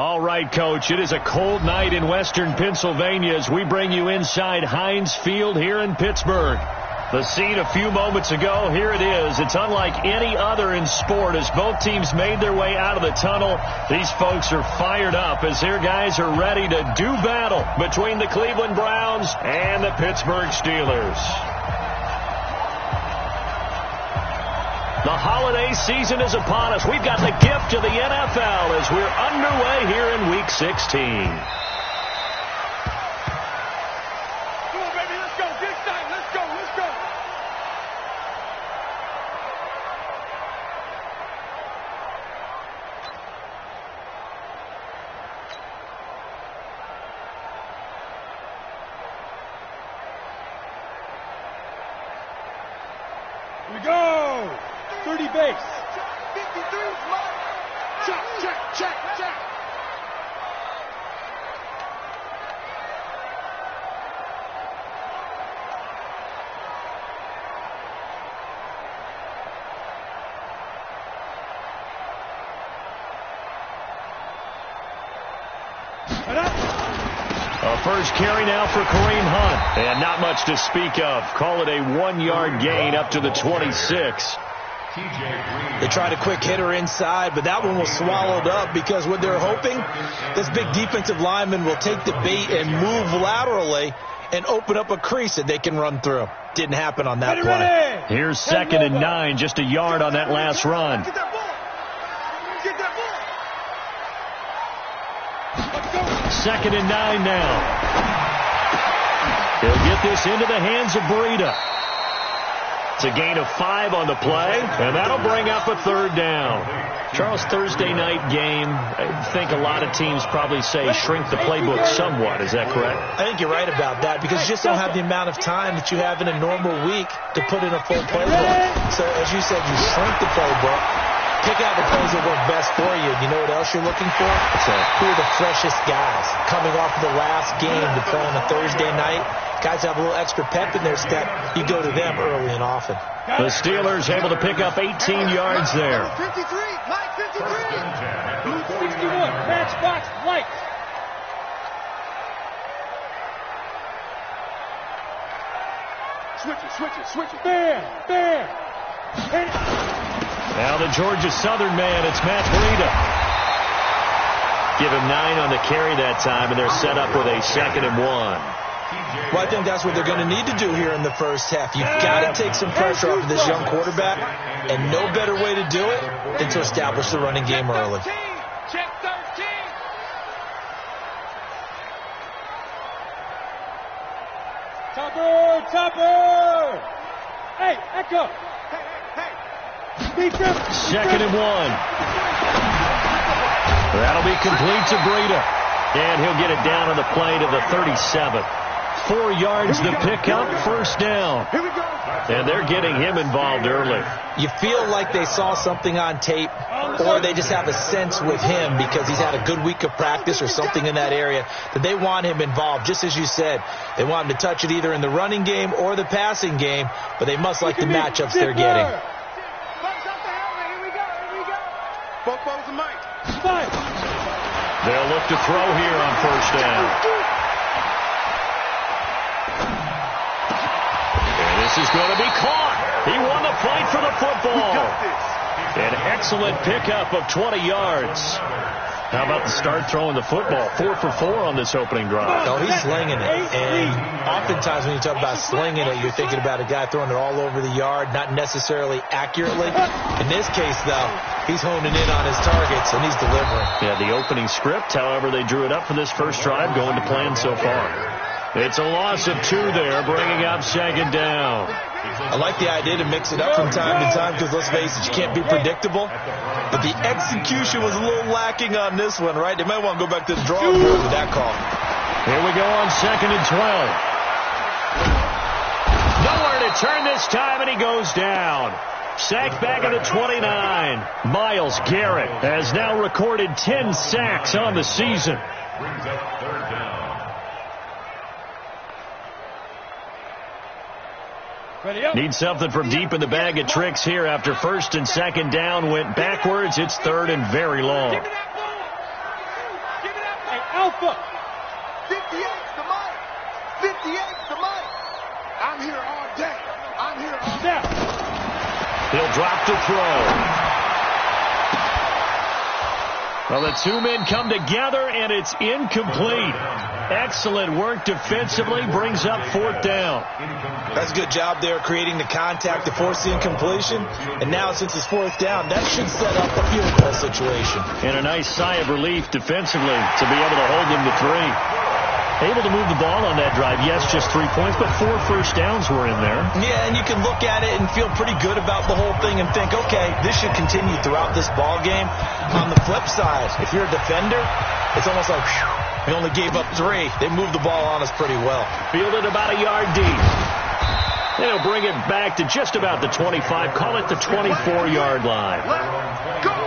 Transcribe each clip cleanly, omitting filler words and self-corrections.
All right, Coach, it is a cold night in western Pennsylvania as we bring you inside Heinz Field here in Pittsburgh. The scene a few moments ago, here it is. It's unlike any other in sport as both teams made their way out of the tunnel. These folks are fired up as their guys are ready to do battle between the Cleveland Browns and the Pittsburgh Steelers. The holiday season is upon us. We've got the gift of the NFL as we're underway here in Week 16. Come on, baby, let's go. Get excited. Let's go. Let's go. Here we go. 30 base. 53 slide. Check, check, check, check. A first carry now for Kareem Hunt. And not much to speak of. Call it a 1-yard gain up to the 26. They tried a quick hitter inside, but that one was swallowed up because what they're hoping, this big defensive lineman will take the bait and move laterally and open up a crease that they can run through. Didn't happen on that play. Here's 2nd and 9, just a yard on that last run. Get that ball. Get that ball. Let's go. 2nd and 9 now. He'll get this into the hands of Breida. It's a gain of 5 on the play, and that'll bring up a 3rd down. Charles, Thursday night game, I think a lot of teams probably say shrink the playbook somewhat. Is that correct? I think you're right about that because you just don't have the amount of time that you have in a normal week to put in a full playbook. So, as you said, you shrink the playbook, pick out the plays that work best for you. You know what else you're looking for? Who are the freshest guys coming off of the last game to play on a Thursday night? Guys have a little extra pep in their step. You go to them early and often. The Steelers able to pick up 18 yards there. 53, Mike 53. Blue 61, matchbox white. Switch it. Bam. Now the Georgia Southern man, it's Matt Breida. Give him 9 on the carry that time, and they're set up with a 2nd and 1. Well, I think that's what they're going to need to do here in the first half. You've got to take some pressure off of this young quarterback, and no better way to do it than to establish the running game early. Check 13. Topper. Hey, Echo. Hey. 2nd and 1. That'll be complete to Breida. And he'll get it down on the play to the 37. 4 yards the pickup, 1st down. Here we go. And they're getting him involved early. You feel like they saw something on tape, or they just have a sense with him because he's had a good week of practice or something in that area that they want him involved. Just as you said, they want him to touch it either in the running game or the passing game, but they must like the matchups they're getting. Both balls to Mike. They'll look to throw here on 1st down. And this is going to be caught. He won the fight for the football. An excellent pickup of 20 yards. How about the start throwing the football? 4 for 4 on this opening drive. Oh, he's slinging it. And oftentimes when you talk about slinging it, you're thinking about a guy throwing it all over the yard, not necessarily accurately. In this case, though, he's honing in on his targets, and he's delivering. Yeah, the opening script, however, they drew it up for this first drive, going to plan so far. It's a loss of 2 there, bringing up 2nd down. I like the idea to mix it up from time to time because, let's face it, you can't be predictable. But the execution was a little lacking on this one, right? They might want to go back to the drawing board with that call. Here we go on 2nd and 12. Nowhere to turn this time, and he goes down. Sacked back at the 29. Myles Garrett has now recorded 10 sacks on the season. Brings up 3rd down. Need something from deep in the bag of tricks here after 1st and 2nd down went backwards. It's 3rd and very long. Alpha. 58's the mic. 58's the mic. I'm here all day. I'm here all day. Now. He'll drop to throw. Well, the two men come together, and it's incomplete. Excellent work defensively, brings up fourth down. That's a good job there creating the contact to force the incompletion. And now, since it's fourth down, that should set up a field goal situation. And a nice sigh of relief defensively to be able to hold them to 3. Able to move the ball on that drive. Yes, just 3 points, but 4 first downs were in there. Yeah, and you can look at it and feel pretty good about the whole thing and think, okay, this should continue throughout this ball game. On the flip side, if you're a defender, it's almost like, whew, we only gave up 3. They moved the ball on us pretty well. Fielded about a yard deep. They'll bring it back to just about the 25. Call it the 24-yard line. Let's go.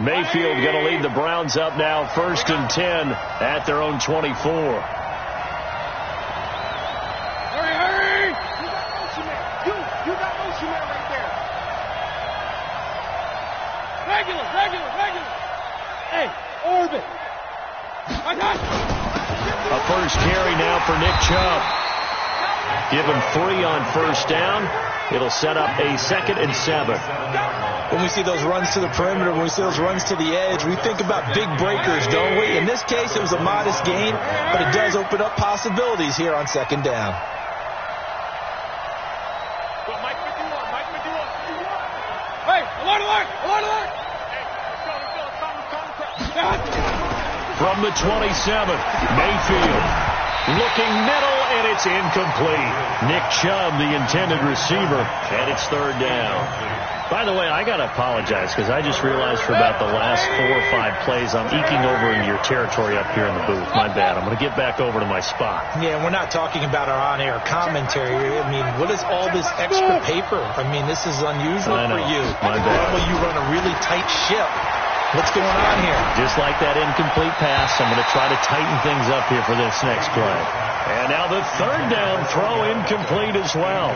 Mayfield going to lead the Browns up now, 1st and 10 at their own 24. Hurry, hurry! You got motion man. You got motion man right there. Regular. Hey, orbit. I got you. A first carry now for Nick Chubb. Give him 3 on first down. It'll set up a 2nd and 7. When we see those runs to the perimeter, when we see those runs to the edge, we think about big breakers, don't we? In this case, it was a modest gain, but it does open up possibilities here on 2nd down. Mike 51. Hey, alert! From the 27, Mayfield looking middle, and it's incomplete. Nick Chubb, the intended receiver, and it's 3rd down. By the way, I got to apologize because I just realized for about the last 4 or 5 plays, I'm eking over into your territory up here in the booth. My bad. I'm going to get back over to my spot. Yeah, we're not talking about our on-air commentary. I mean, what is all this extra paper? I mean, this is unusual for you. My bad. Normally you run a really tight ship. What's going on here? Just like that incomplete pass, I'm going to try to tighten things up here for this next play. And now the 3rd down throw incomplete as well.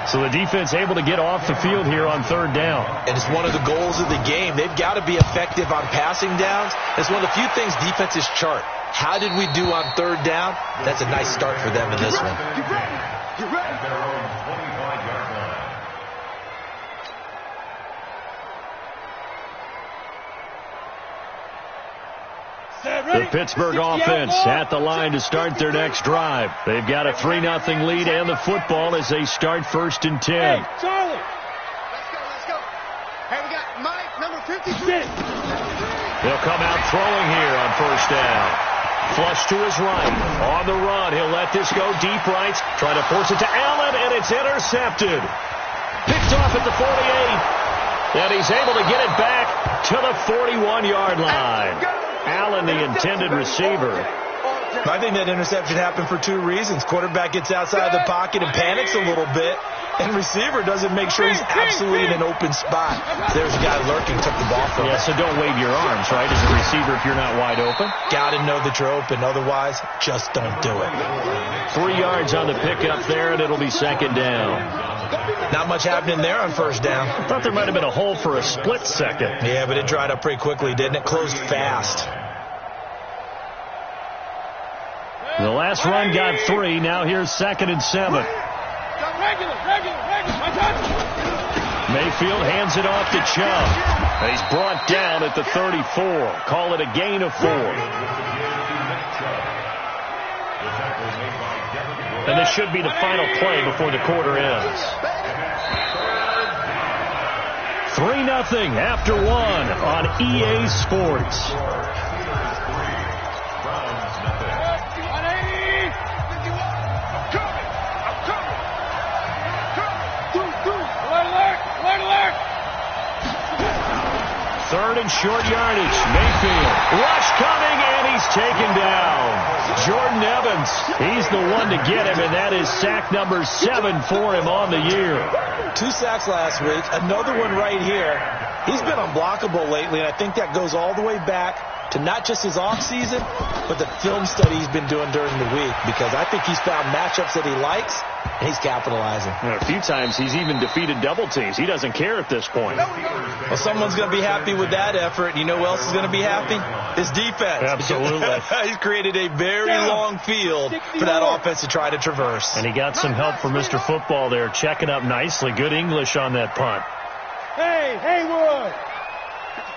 So the defense able to get off the field here on 3rd down. And it's one of the goals of the game. They've got to be effective on passing downs. It's one of the few things defenses chart. How did we do on 3rd down? That's a nice start for them in this one. Get ready. The Pittsburgh offense at the line to start their next drive. They've got a 3-0 lead and the football as they start 1st and 10. Hey, Charlie. Let's go. Hey, we got Mike, number 53. They'll come out throwing here on 1st down. Flush to his right. On the run, he'll let this go deep right. Try to force it to Allen, and it's intercepted. Picked off at the 48. And he's able to get it back to the 41-yard line. Allen, the intended receiver. I think that interception happened for 2 reasons. Quarterback gets outside the pocket and panics a little bit, and receiver doesn't make sure he's absolutely in an open spot. There's a guy lurking, took the ball from him. Yeah, so don't wave your arms, right, as a receiver if you're not wide open. Got to know that you're open. Otherwise, just don't do it. 3 yards on the pickup there, and it'll be 2nd down. Not much happening there on 1st down. I thought there might have been a hole for a split second. Yeah, but it dried up pretty quickly, didn't it? Closed fast. The last run got 3. Now here's 2nd and 7. Regular. Mayfield hands it off to Chubb. He's brought down at the 34. Call it a gain of 4. And this should be the final play before the quarter ends. 3-0 after 1 on EA Sports. Third and short yardage. Mayfield. Rush coming, and he's taken down. Jordan Evans, he's the one to get him, and that is sack number 7 for him on the year. 2 sacks last week, another one right here. He's been unblockable lately, and I think that goes all the way back to not just his offseason, but the film study he's been doing during the week, because I think he's found matchups that he likes, and he's capitalizing. A few times he's even defeated double teams. He doesn't care at this point. Well, someone's going to be happy with that effort. You know who else is going to be happy? His defense. Absolutely. He's created a very long field for that offense to try to traverse. And he got some help from Mr. Football there, checking up nicely. Good English on that punt. Hey, Haywood!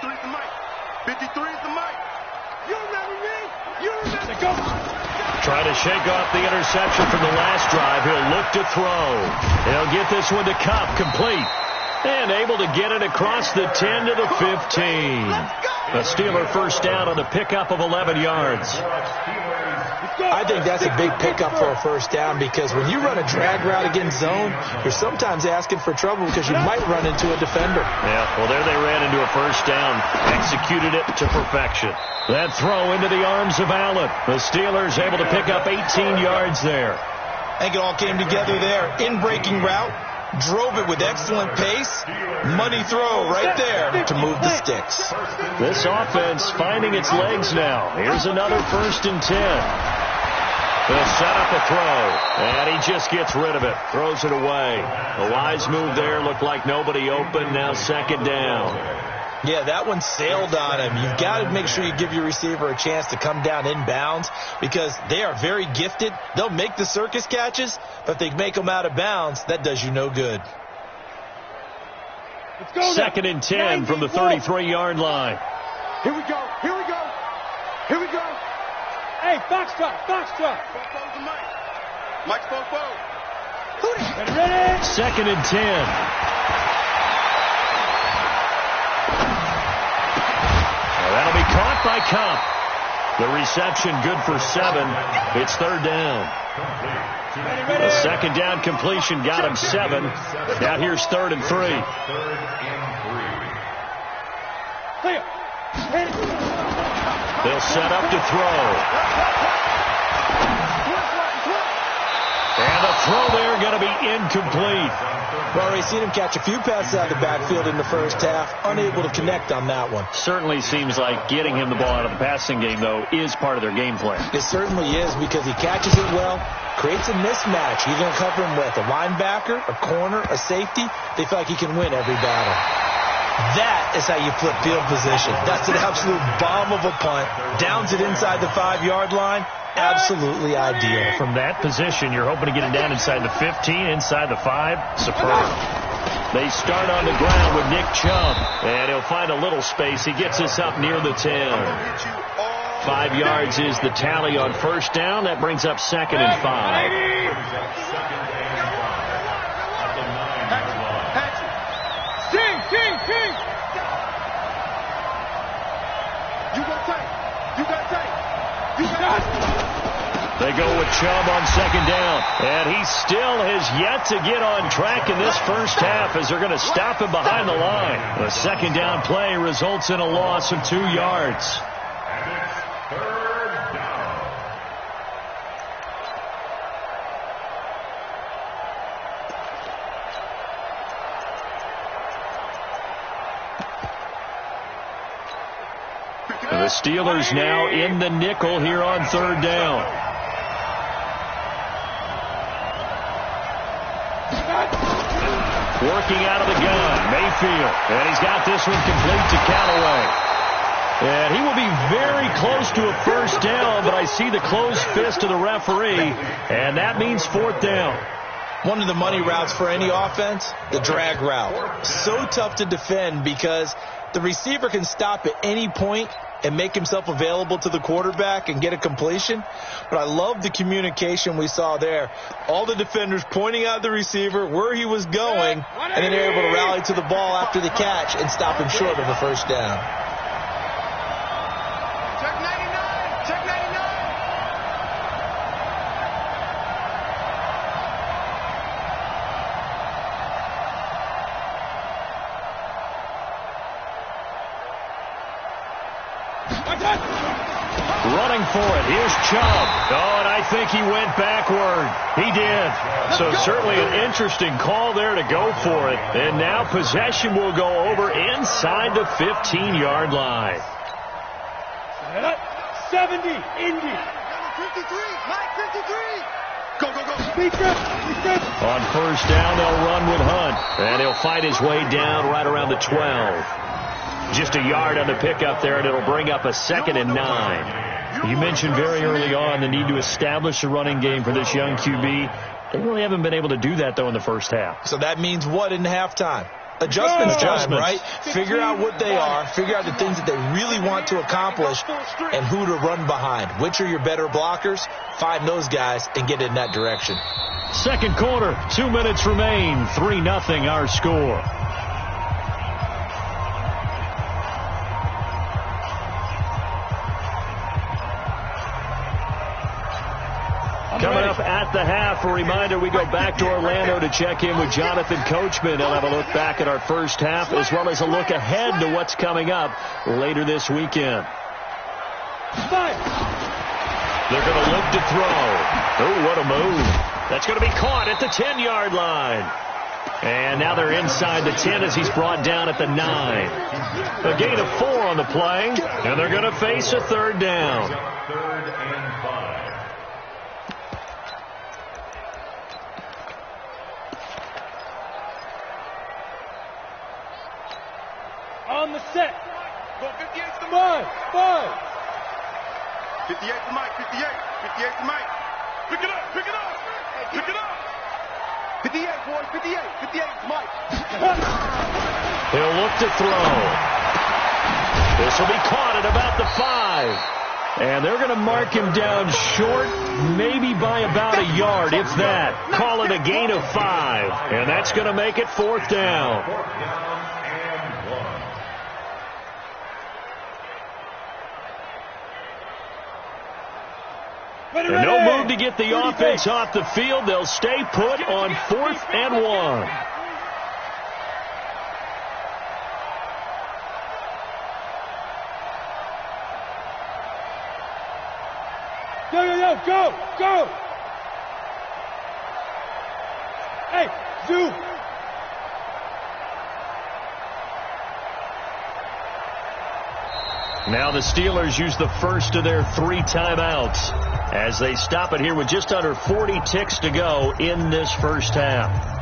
53 is the mic. 53 is the mic. You remember me? You remember me? Go! Trying to shake off the interception from the last drive. He'll look to throw. He'll get this one to Cup, complete. And able to get it across the 10 to the 15. A Steeler first down on the pickup of 11 yards. I think that's a big pickup for a first down, because when you run a drag route against zone, you're sometimes asking for trouble because you might run into a defender. Yeah, well, there they ran into a first down. Executed it to perfection. That throw into the arms of Allen. The Steelers able to pick up 18 yards there. I think it all came together there. In-breaking route. Drove it with excellent pace. Money throw right there to move the sticks. This offense finding its legs now. Here's another 1st and 10. They'll set up a throw, and he just gets rid of it. Throws it away. A wise move there. Looked like nobody open. Now 2nd down. Yeah, that one sailed on him. You've got to make sure you give your receiver a chance to come down inbounds, because they are very gifted. They'll make the circus catches, but if they make them out of bounds, that does you no good. Let's go. 2nd and 10 from the 33-yard line. Here we go. Here we go. Here we go. Hey, Foxtrot. Fofo's the mic. Mike's Fofo. Ready? 2nd and 10. That'll be caught by Cup. The reception good for 7. It's 3rd down. The 2nd down completion got him 7. Now here's 3rd and 3. Clear. They'll set up to throw. And the throw there going to be incomplete. Well, we've seen him catch a few passes out of the backfield in the first half. Unable to connect on that one. Certainly seems like getting him the ball out of the passing game, though, is part of their game plan. It certainly is, because he catches it well, creates a mismatch. You're going to cover him with a linebacker, a corner, a safety. They feel like he can win every battle. That is how you flip field position. That's an absolute bomb of a punt. Downs it inside the 5-yard line. Absolutely ideal. From that position, you're hoping to get it down inside the 15, inside the 5. Superb. They start on the ground with Nick Chubb, and he'll find a little space. He gets us up near the 10. 5 yards is the tally on first down. That brings up 2nd and 5. King. You got tight. You got tight. You got They go with Chubb on 2nd down. And he still has yet to get on track in this first half, as they're going to stop him behind the line. The 2nd down play results in a loss of 2 yards. The Steelers now in the nickel here on 3rd down. Working out of the gun, Mayfield. And he's got this one complete to Callaway. And he will be very close to a first down, but I see the closed fist of the referee, and that means 4th down. One of the money routes for any offense, the drag route. So tough to defend, because the receiver can stop at any point and make himself available to the quarterback and get a completion. But I love the communication we saw there. All the defenders pointing out the receiver, where he was going, and then they're able to rally to the ball after the catch and stop him short of a first down. Check 99. Check 99. Running for it. Here's Chubb. Oh, and I think he went backward. He did. So certainly an interesting call there to go for it. And now possession will go over inside the 15-yard line. 70, Indy. 53, Mike, 53. Go, go, go. On first down, they'll run with Hunt. And he'll fight his way down right around the 12. Just a yard on the pickup there, and it'll bring up a 2nd and 9. You mentioned very early on the need to establish a running game for this young QB. They really haven't been able to do that, though, in the first half. So that means what in halftime? Adjustments time, right? Figure out what they are, figure out the things that they really want to accomplish, and who to run behind. Which are your better blockers? Find those guys and get in that direction. Second quarter, 2 minutes remain. 3-0 our score. Coming up at the half, a reminder, we go back to Orlando to check in with Jonathan Coachman. He'll have a look back at our first half as well as a look ahead to what's coming up later this weekend. They're going to look to throw. Oh, what a move. That's going to be caught at the 10-yard line. And now they're inside the 10 as he's brought down at the 9. A gain of 4 on the play, and they're going to face a 3rd down. 3rd and 5. On the set. Go 58 to Mike. 58 to Mike. 58 to Mike. Pick it up. Pick it up. Pick it up. 58, boys. 58. 58 to Mike. He'll look to throw. This will be caught at about the 5. And they're going to mark him down short, maybe by about a yard, if that. Call it a gain of 5. And that's going to make it 4th down. 4th down and 1. And no move to get the offense off the field. They'll stay put on 4th and 1. Go. Hey, zoom. Now the Steelers use the first of their 3 timeouts as they stop it here with just under 40 ticks to go in this first half.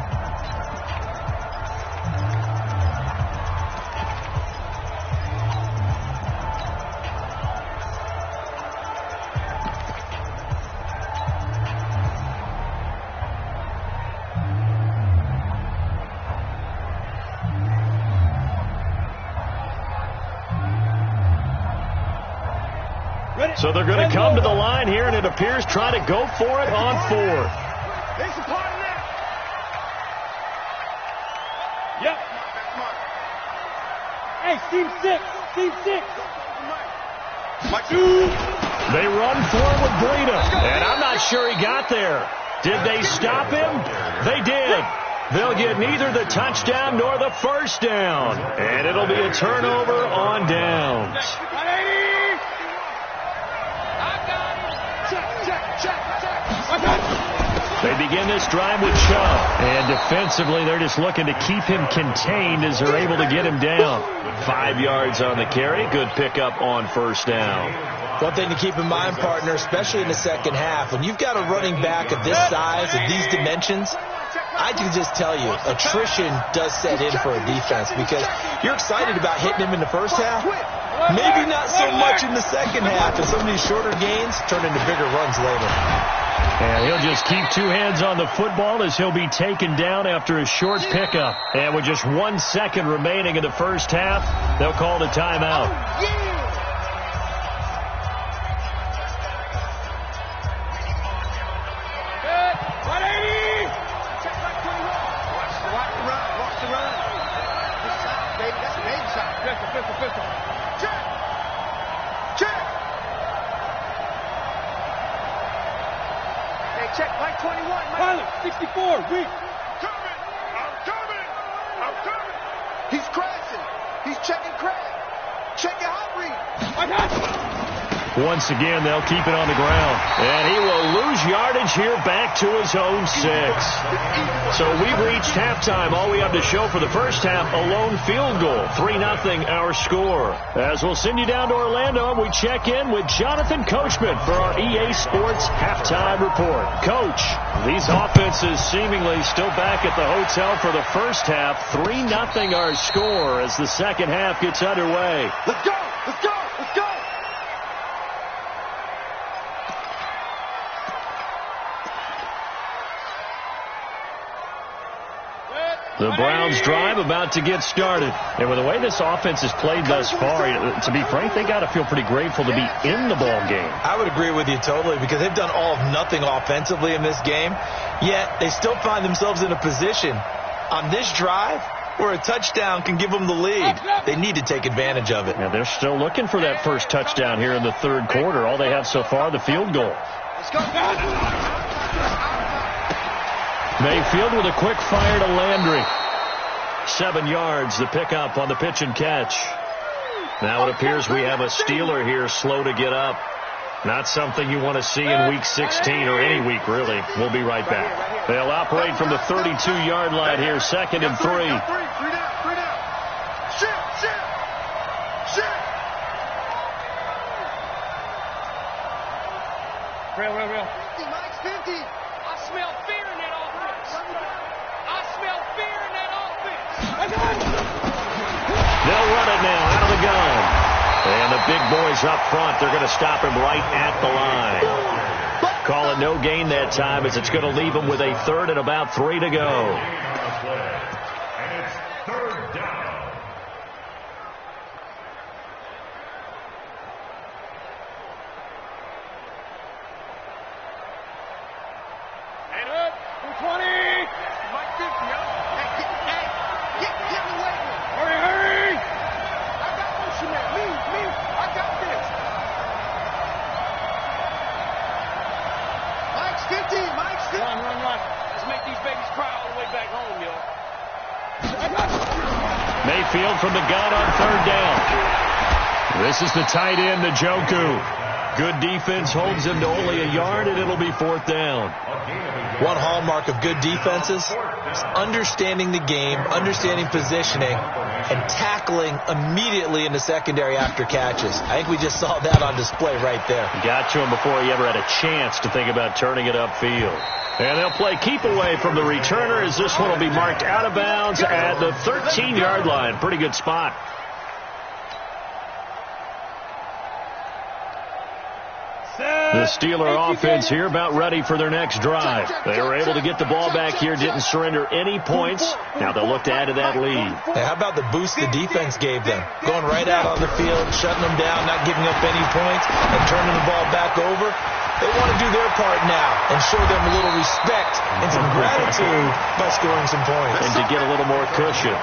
So they're going to come to the line here, and it appears try to go for it on 4th. There's a part of that. Yep. Hey, team 6. Mike. They run forward with Breida, and I'm not sure he got there. Did they stop him? They did. They'll get neither the touchdown nor the first down, and it'll be a turnover on downs. They begin this drive with Chubb, and defensively they're just looking to keep him contained as they're able to get him down. 5 yards on the carry. Good pickup on first down. One thing to keep in mind, partner, especially in the second half, when you've got a running back of this size and these dimensions, I can just tell you, attrition does set in for a defense because you're excited about hitting him in the first half. Maybe not so much in the second half, and some of these shorter gains turn into bigger runs later. And he'll just keep 2 hands on the football as he'll be taken down after a short pickup. And with just 1 second remaining in the first half, they'll call the timeout. Check, Mike 21. Pilot, 64, weak. I'm coming. He's crashing. He's checking crash. Check your hot read. I got Once again, they'll keep it on the ground. And he will lose yardage here back to his own 6. So we've reached halftime. All we have to show for the first half, a lone field goal. 3-0 our score. As we'll send you down to Orlando, and we check in with Jonathan Coachman for our EA Sports Halftime Report. Coach, these offenses seemingly still back at the hotel for the first half. 3-0 our score as the second half gets underway. Let's go! Let's go! Let's go! The Browns drive about to get started. And with the way this offense has played thus far, to be frank, they got to feel pretty grateful to be in the ball game. I would agree with you totally, because they've done all of nothing offensively in this game, yet they still find themselves in a position on this drive where a touchdown can give them the lead. They need to take advantage of it. And they're still looking for that first touchdown here in the third quarter. All they have so far, the field goal. Let's go! Mayfield with a quick fire to Landry. 7 yards, the pickup on the pitch and catch. Now it appears we have a Steeler here slow to get up. Not something you want to see in Week 16 or any week, really. We'll be right back. They'll operate from the 32-yard line here, 2nd and 3. 3 down. Shit! Real. 50, Mike's 50. I smell fear in that offense. I smell fear in that offense. They'll run it now out of the gun. And the big boys up front, they're going to stop him right at the line. Call it no gain that time, as it's going to leave him with a 3rd and about 3 to go. And it's 3rd down. And up. 20. Mike 50, yo. Hey, get in the way. Hurry. I got motion there. Me. I got this. Mike's 50. Run. Let's make these babies cry all the way back home, yo. Mayfield from the gun on 3rd down. This is the tight end, Njoku. Good defense holds him to only a yard, and it'll be 4th down. One hallmark of good defenses is understanding the game, understanding positioning, and tackling immediately in the secondary after catches. I think we just saw that on display right there. Got to him before he ever had a chance to think about turning it upfield. And they'll play keep away from the returner, as this one will be marked out of bounds at the 13-yard line. Pretty good spot. The Steeler offense here about ready for their next drive. They were able to get the ball back here, didn't surrender any points. Now they'll look to add to that lead. Hey, how about the boost the defense gave them? Going right out on the field, shutting them down, not giving up any points, and turning the ball back over. They want to do their part now and show them a little respect and some gratitude by scoring some points. And to get a little more cushion.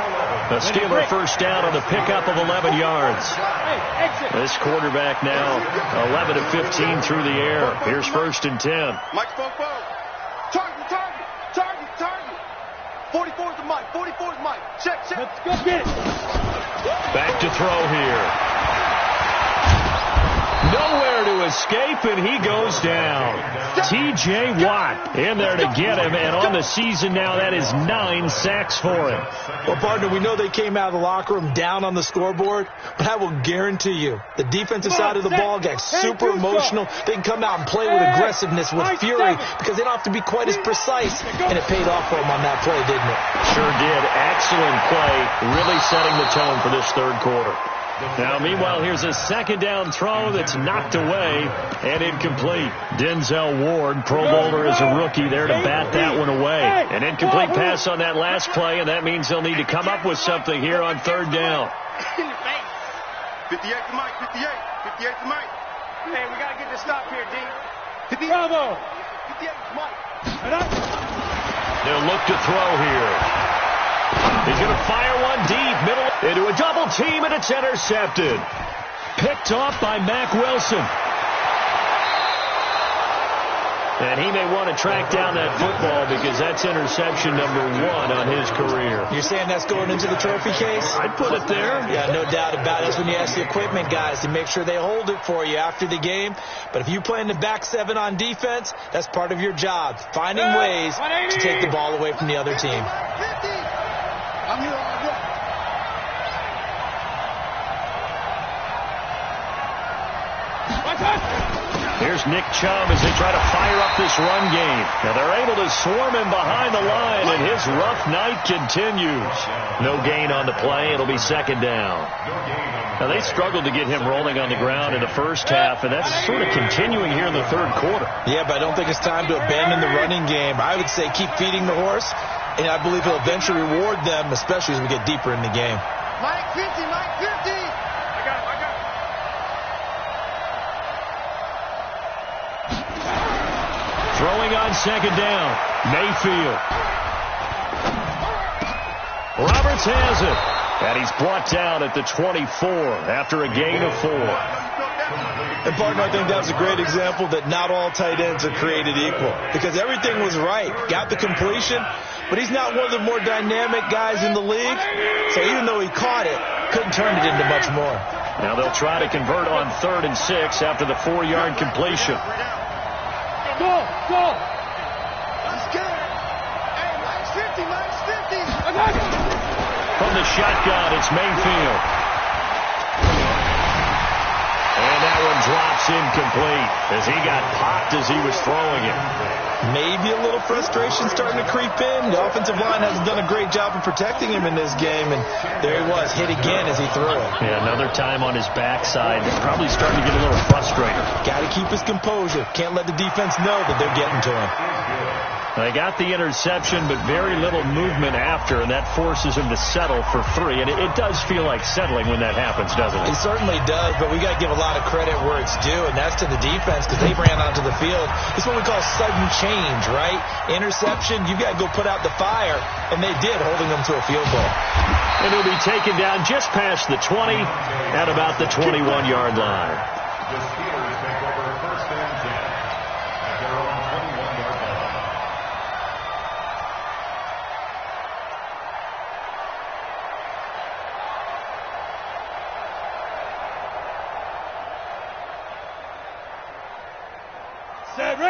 A Steeler first down on the pickup of 11 yards. This quarterback now 11 of 15 through the air. Here's 1st and 10. Mike 4. Target. 44's the Mike. 44's Mike. Check. Let's go get it. Back to throw here. Nowhere to escape, and he goes down. T.J. Watt in there to get him, and on the season now, that is 9 sacks for him. Well, partner, we know they came out of the locker room down on the scoreboard, but I will guarantee you, the defensive side of the ball got super emotional. They can come out and play with aggressiveness, with fury, because they don't have to be quite as precise, and it paid off for them on that play, didn't it? Sure did. Excellent play, really setting the tone for this third quarter. Now, meanwhile, here's a 2nd down throw that's knocked away and incomplete. Denzel Ward, Pro Bowler as a rookie, there to bat that one away. An incomplete pass on that last play, and that means they'll need to come up with something here on 3rd down. 58 to Mike. 58 to Mike. Hey, we got to get this stop here, D. 58 Bravo. to Mike. They'll look to throw here. He's going to fire one deep, middle, into a double team, and it's intercepted. Picked off by Mack Wilson. And he may want to track down that football because that's interception number 1 on his career. You're saying that's going into the trophy case? I'd put it there. Yeah, no doubt about it. That's when you ask the equipment guys to make sure they hold it for you after the game. But if you play in the back 7 on defense, that's part of your job, finding ways to take the ball away from the other team. I'm here all day. Here's Nick Chubb as they try to fire up this run game. Now they're able to swarm him behind the line, and his rough night continues. No gain on the play. It'll be second down. Now they struggled to get him rolling on the ground in the first half, and that's sort of continuing here in the third quarter. Yeah, but I don't think it's time to abandon the running game. I would say keep feeding the horse, and I believe he'll eventually reward them, especially as we get deeper in the game. Mike 50, Mike 50. I got it. Throwing on second down, Mayfield. Roberts has it, and he's brought down at the 24 after a gain of 4. And, partner, I think that's a great example that not all tight ends are created equal because everything was right. Got the completion, but he's not one of the more dynamic guys in the league. So even though he caught it, couldn't turn it into much more. Now they'll try to convert on 3rd and 6 after the 4-yard completion. Go. Let's get it. Hey, Mike's 50, Mike's 50. I got it. From the shotgun, it's Mayfield. And that one drops incomplete as he got popped as he was throwing it. Maybe a little frustration starting to creep in. The offensive line hasn't done a great job of protecting him in this game, and there he was, hit again as he threw it. Yeah, another time on his backside. He's probably starting to get a little frustrated. Got to keep his composure. Can't let the defense know that they're getting to him. They got the interception, but very little movement after, and that forces him to settle for 3. And it does feel like settling when that happens, doesn't it? It certainly does, but we got to give a lot of credit where it's due, and that's to the defense because they ran onto the field. It's what we call sudden change, right? Interception, you've got to go put out the fire, and they did, holding them to a field goal. And he'll be taken down just past the 20 at about the 21-yard line. The Steelers take over 1st and 10 at their own 21-yard line.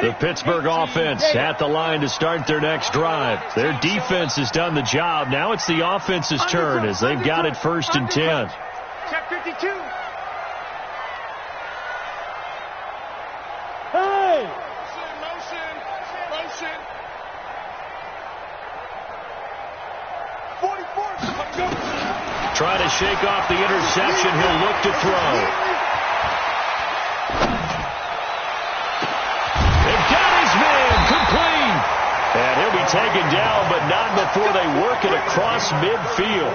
The Pittsburgh offense at the line to start their next drive. Their defense has done the job. Now it's the offense's turn as they've got it 1st and 10. Check 52. Hey! Motion. 44. Try to shake off the interception. He'll look to throw. Complete. And he'll be taken down, but not before they work it across midfield.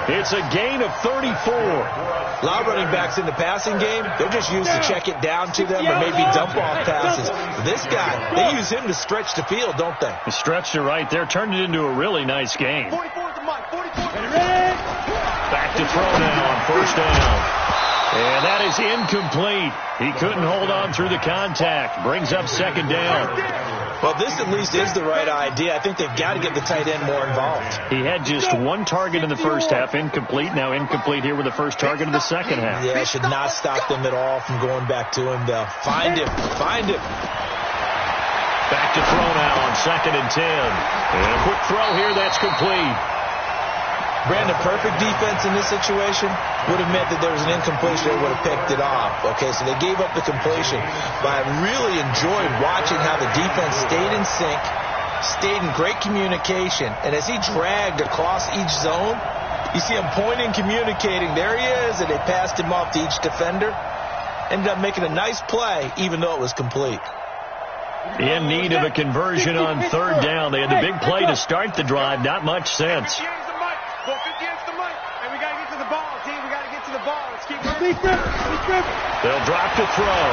It's a gain of 34. A lot of running backs in the passing game, they're just used to check it down to them or maybe dump-off passes. This guy, they use him to stretch the field, don't they? He stretched it right there, turned it into a really nice game. 44 to Mike. 44. Back to throw now on 1st down. And that is incomplete. He couldn't hold on through the contact. Brings up 2nd down. Well, this at least is the right idea. I think they've got to get the tight end more involved. He had just 1 target in the first half, incomplete. Now incomplete here with the first target of the second half. Yeah, it should not stop them at all from going back to him, though. Find him. Back to throw now on 2nd and 10. And a quick throw here, that's complete. Brandon, perfect defense in this situation would have meant that there was an incompletion. They would have picked it off. Okay, so they gave up the completion. But I really enjoyed watching how the defense stayed in sync, stayed in great communication. And as he dragged across each zone, you see him pointing, communicating. There he is, and they passed him off to each defender. Ended up making a nice play, even though it was complete. In need of a conversion on 3rd down. They had the big play to start the drive. Not much sense. 58's the Mike. And we got to get to the ball, team. We got to get to the ball. Let's keep moving. They'll drop to throw.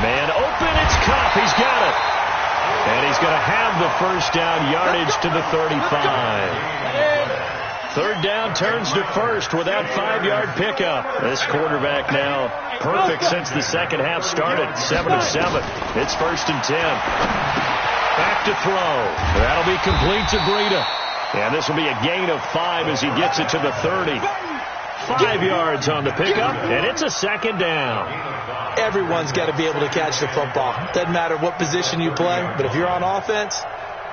Man open. It's Cup. He's got it. And he's going to have the 1st down, yardage to the 35. Third down turns to first with that 5-yard pickup. This quarterback now perfect since the second half started. 7 of 7. It's 1st and 10. Back to throw. That'll be complete to Breida. And this will be a gain of 5 as he gets it to the 30. 5 yards on the pickup, and it's a 2nd down. Everyone's got to be able to catch the football. Doesn't matter what position you play, but if you're on offense,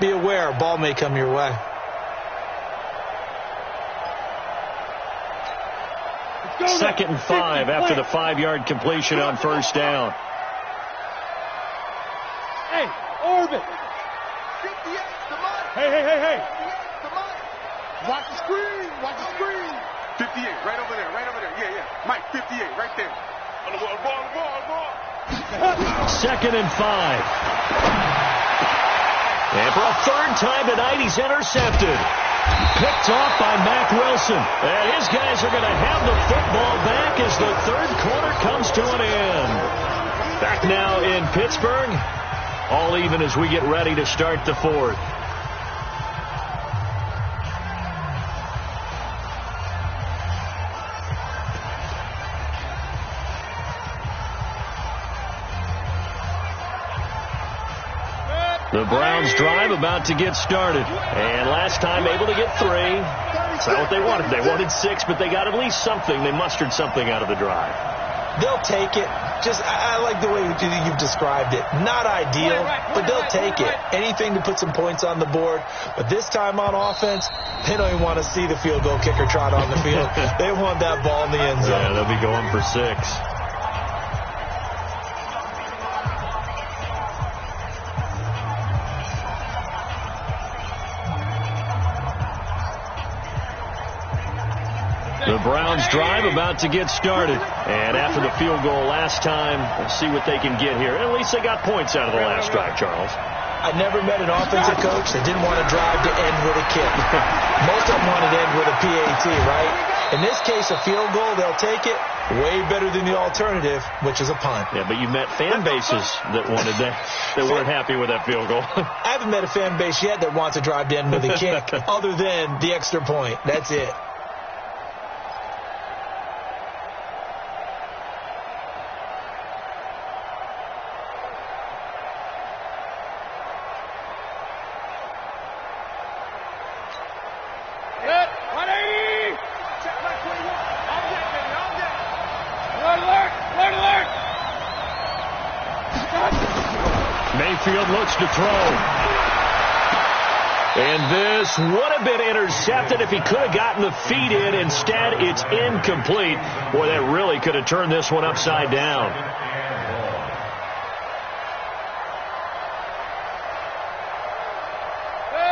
be aware a ball may come your way. Second and 5 after the 5-yard completion on 1st down. Hey, Orbit. 58, come on. Hey. 58, come on. Watch the screen, watch the screen. 58, right over there. Yeah. Mike, 58, right there. On the ball. 2nd and 5. And for a 3rd time tonight, he's intercepted. Picked off by Mack Wilson. And his guys are going to have the football back as the 3rd quarter comes to an end. Back now in Pittsburgh. All even as we get ready to start the 4th. The Browns drive about to get started. And last time able to get 3. That's not what they wanted. They wanted 6, but they got at least something. They mustered something out of the drive. They'll take it. I like the way you've described it. Not ideal, but they'll take it. Anything to put some points on the board. But this time on offense, they don't even want to see the field goal kicker trot on the field. They want that ball in the end zone. Yeah, they'll be going for 6. The Browns drive about to get started. And after the field goal last time, we'll see what they can get here. At least they got points out of the last drive, Charles. I never met an offensive coach that didn't want to drive to end with a kick. Most of them wanted to end with a PAT, right? In this case, a field goal, they'll take it. Way better than the alternative, which is a punt. Yeah, but you met fan bases that wanted that. They weren't happy with that field goal. I haven't met a fan base yet that wants to drive to end with a kick other than the extra point. That's it. Mayfield looks to throw. And this would have been intercepted if he could have gotten the feet in. Instead, it's incomplete. Boy, that really could have turned this one upside down.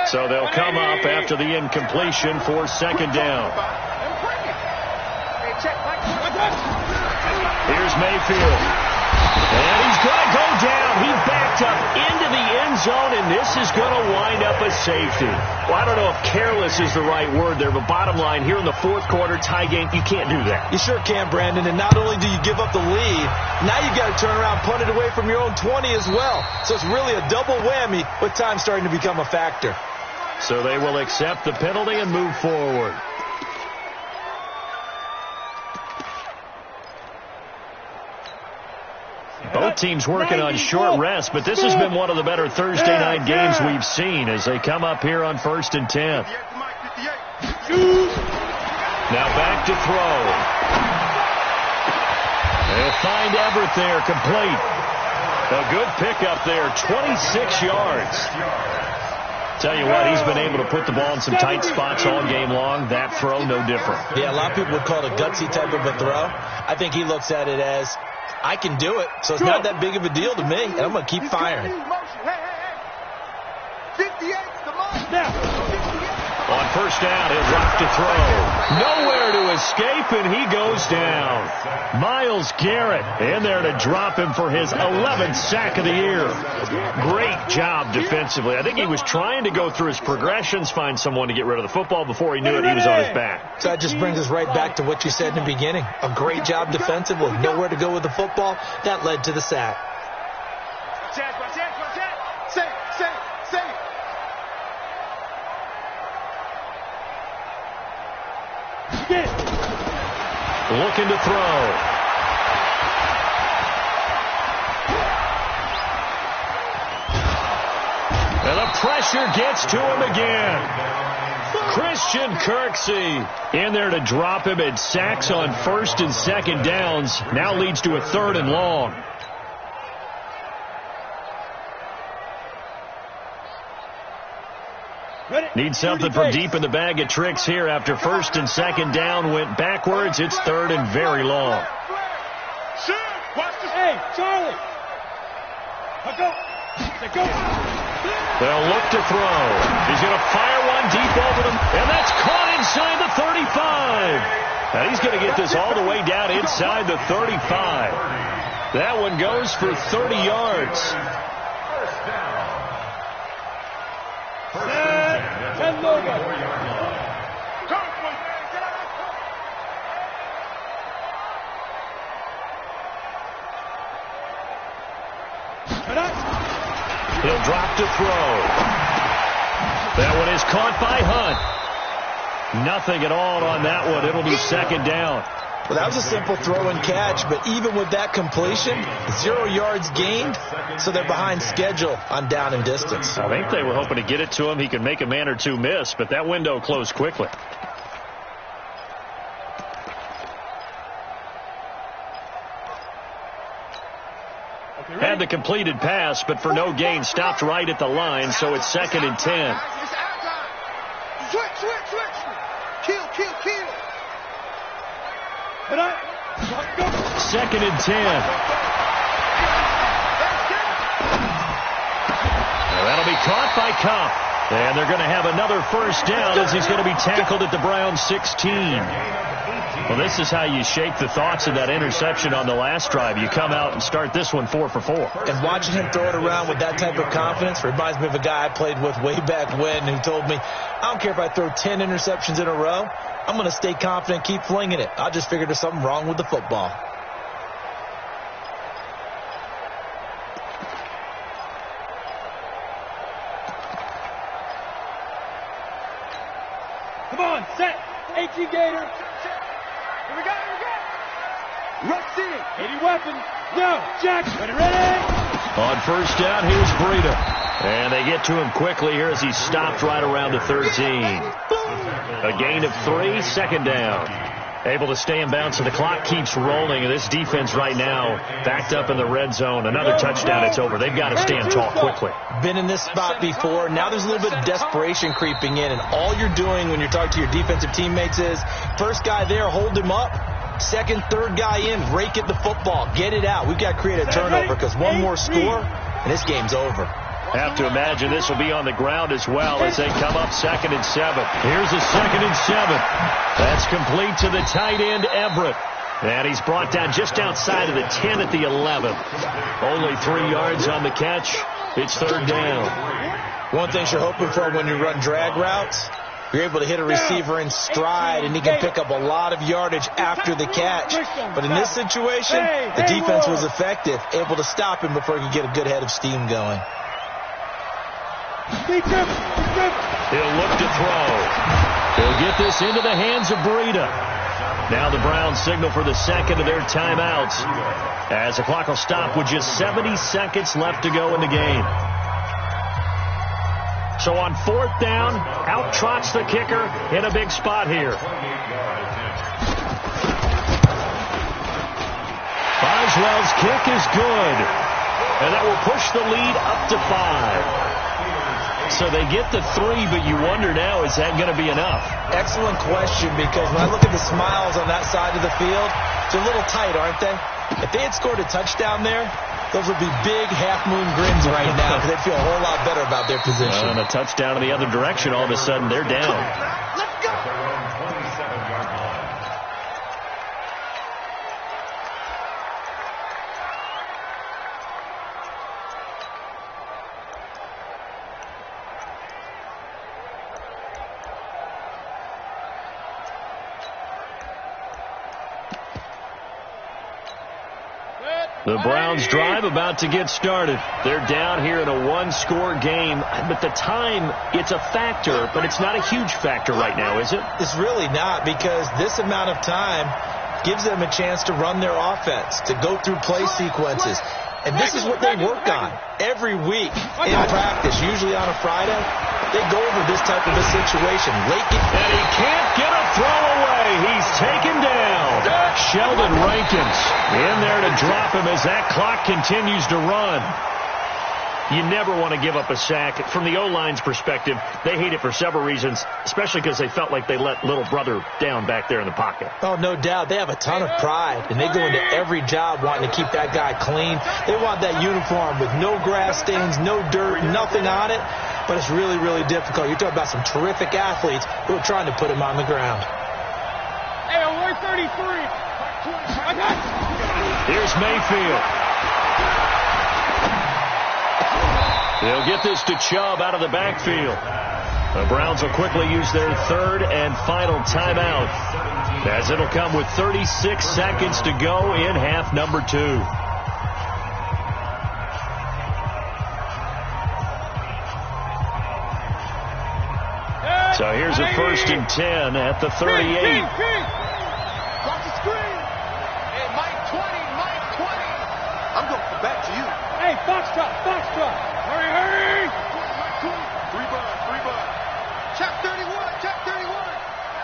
So they'll come up after the incompletion for 2nd down. Here's Mayfield. And he's going to go down. He backed up into the end zone, and this is going to wind up a safety. Well, I don't know if careless is the right word there, but bottom line, here in the 4th quarter, tie game, you can't do that. You sure can, Brandon. And not only do you give up the lead, now you got to turn around, punt it away from your own 20 as well. So it's really a double whammy with time starting to become a factor. So they will accept the penalty and move forward. Both teams working on short rest, but this has been one of the better Thursday night games we've seen as they come up here on 1st and 10. Now back to throw. They'll find Everett there, complete. A good pickup there, 26 yards. Tell you what, he's been able to put the ball in some tight spots all game long. That throw, no different. Yeah, a lot of people would call it a gutsy type of a throw. I think he looks at it as, I can do it, so it's not that big of a deal to me, and I'm going to keep firing. 58, come on. Now. On 1st down, he'll drop to throw. Nowhere to escape, and he goes down. Myles Garrett in there to drop him for his 11th sack of the year. Great job defensively. I think he was trying to go through his progressions, find someone to get rid of the football. Before he knew it, he was on his back. So that just brings us right back to what you said in the beginning. A great job defensively. Nowhere to go with the football. That led to the sack. Looking to throw. And the pressure gets to him again. Christian Kirksey in there to drop him, and sacks on 1st and 2nd downs. Now leads to a 3rd and long. Need something for deep in the bag of tricks here. After 1st and 2nd down went backwards, it's 3rd and very long. Hey, Charlie. They'll look to throw. He's going to fire one deep over them, and that's caught inside the 35. And he's going to get this all the way down inside the 35. That one goes for 30 yards. First down. He'll drop to throw. That one is caught by Hunt. Nothing at all on that one. It'll be 2nd down. Well, that was a simple throw and catch, but even with that completion, 0 yards gained, so they're behind schedule on down and distance. I think they were hoping to get it to him. He could make a man or two miss, but that window closed quickly. Had the completed pass, but for no gain, stopped right at the line, so it's 2nd and 10. Switch. Kill. 2nd and 10. That'll be caught by Cup. And they're going to have another 1st down as he's going to be tackled at the Browns 16. Well, this is how you shake the thoughts of that interception on the last drive. You come out and start this one 4 for 4. And watching him throw it around with that type of confidence reminds me of a guy I played with way back when who told me, I don't care if I throw 10 interceptions in a row. I'm going to stay confident, keep flinging it. I just figured there's something wrong with the football. Come on, set. HE Gator. Here we go. Rush in. 80 weapons. No, Jack. Ready. On 1st down, here's Breida. And they get to him quickly here as he stopped right around the 13. A gain of 3, 2nd down. Able to stay in bounds, so the clock keeps rolling. And this defense right now backed up in the red zone. Another touchdown, it's over. They've got to stand tall quickly. Been in this spot before. Now there's a little bit of desperation creeping in. And all you're doing when you're talking to your defensive teammates is, first guy there, hold him up. 2nd, 3rd guy in, rake at the football. Get it out. We've got to create a turnover because one more score, and this game's over. Have to imagine this will be on the ground as well as they come up 2nd and 7. Here's a 2nd and 7. That's complete to the tight end, Everett. And he's brought down just outside of the 10 at the 11. Only 3 yards on the catch. It's 3rd down. One thing you're hoping for when you run drag routes, you're able to hit a receiver in stride, and he can pick up a lot of yardage after the catch. But in this situation, the defense was effective, able to stop him before he could get a good head of steam going. He'll look to throw. He'll get this into the hands of Breida. Now the Browns signal for the 2nd of their timeouts as the clock will stop with just 70 seconds left to go in the game. So on 4th down, out trots the kicker in a big spot here. Boswell's kick is good. And that will push the lead up to 5. So they get the 3, but you wonder now, is that going to be enough? Excellent question, because when I look at the smiles on that side of the field, they're a little tight, aren't they? If they had scored a touchdown there, those would be big half-moon grins right now because they'd feel a whole lot better about their position. And a touchdown in the other direction, all of a sudden they're down. Let's go. The Browns drive about to get started. They're down here in a one-score game. But the time, it's a factor, but it's not a huge factor right now, is it? It's really not, because this amount of time gives them a chance to run their offense, to go through play sequences. And this is what they work on every week in practice, usually on a Friday. They go over this type of a situation. And he can't get a throw away. He's taken down. Sheldon Rankins in there to drop him as that clock continues to run. You never want to give up a sack. From the O-line's perspective, they hate it for several reasons, especially because they felt like they let little brother down back there in the pocket. Oh, no doubt. They have a ton of pride, and they go into every job wanting to keep that guy clean. They want that uniform with no grass stains, no dirt, nothing on it. But it's really, really difficult. You're talking about some terrific athletes who are trying to put him on the ground. Hey, on 133. Here's Mayfield. They'll get this to Chubb out of the backfield. The Browns will quickly use their third and final timeout, as it'll come with 36 seconds to go in half number 2. So here's a 1st and 10 at the 38. Watch the screen. Hey, Mike 20, Mike 20. I'm going to come back to you. Hey, Foxtrot. Hurry. Mike 20. 3 bud. Check 31, check 31.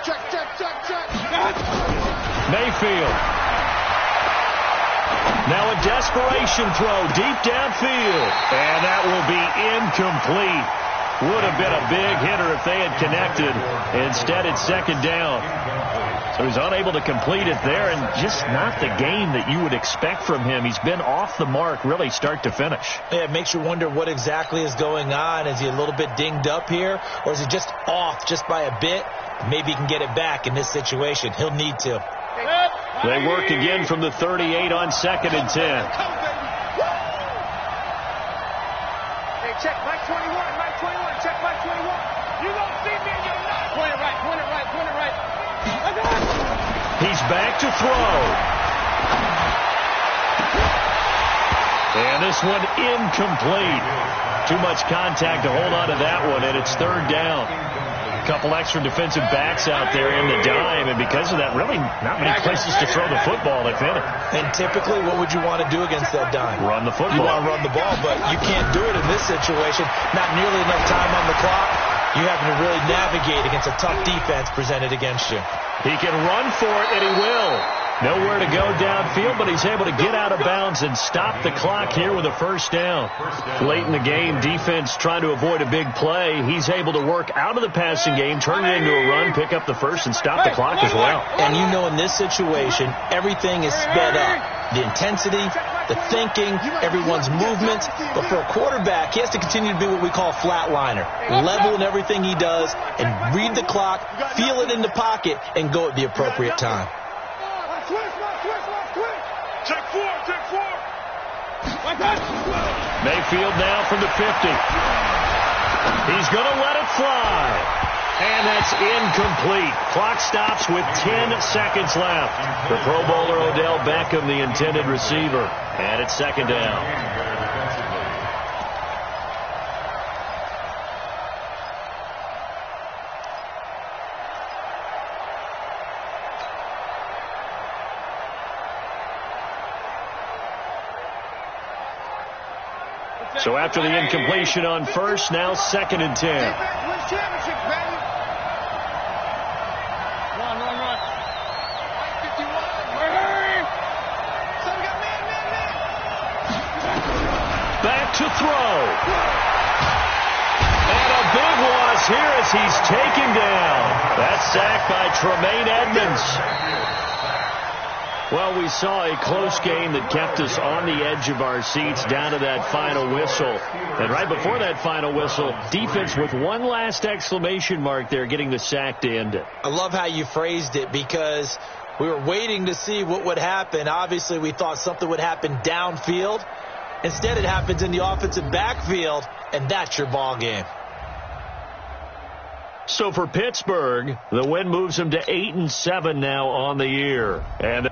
Check. Mayfield. Now a desperation throw deep downfield. And that will be incomplete. Would have been a big hitter if they had connected. Instead, it's 2nd down. So he's unable to complete it there, and just not the game that you would expect from him. He's been off the mark, really, start to finish. Yeah, it makes you wonder what exactly is going on. Is he a little bit dinged up here, or is he just off just by a bit? Maybe he can get it back in this situation. He'll need to. They work again from the 38 on 2nd and 10. Hey, check Mike 21. Check Mike 21. You don't see me in your night. Point it right. He's back to throw. And this one incomplete. Too much contact to hold on to that one, and it's 3rd down. A couple extra defensive backs out there in the dime, and because of that, really not many places to throw the football, if any. And typically, what would you want to do against that dime? Run the football. You want to run the ball, but you can't do it in this situation. Not nearly enough time on the clock. You having to really navigate against a tough defense presented against you. He can run for it, and he will. Nowhere to go downfield, but he's able to get out of bounds and stop the clock here with a 1st down. Late in the game, defense trying to avoid a big play. He's able to work out of the passing game, turn it into a run, pick up the 1st, and stop the clock as well. And you know in this situation, everything is sped up. The intensity, the thinking, everyone's movements. But for a quarterback, he has to continue to be what we call a flatliner. Level in everything he does and read the clock, feel it in the pocket, and go at the appropriate time. Check 4. Mayfield now from the 50. He's going to let it fly. And that's incomplete. Clock stops with 10 seconds left. The Pro Bowler Odell Beckham, the intended receiver. And it's 2nd down. So after the incompletion on 1st, now 2nd and 10. Wins championships, baby. Run. 51. Hurry. So we got man. Back to throw. And a big loss here as he's taken down. That's sacked by Tremaine Edmonds. Well, we saw a close game that kept us on the edge of our seats down to that final whistle. And right before that final whistle, defense with one last exclamation mark there, getting the sack to end it. I love how you phrased it, because we were waiting to see what would happen. Obviously, we thought something would happen downfield. Instead, it happens in the offensive backfield, and that's your ball game. So for Pittsburgh, the win moves them to 8-7 now on the year. And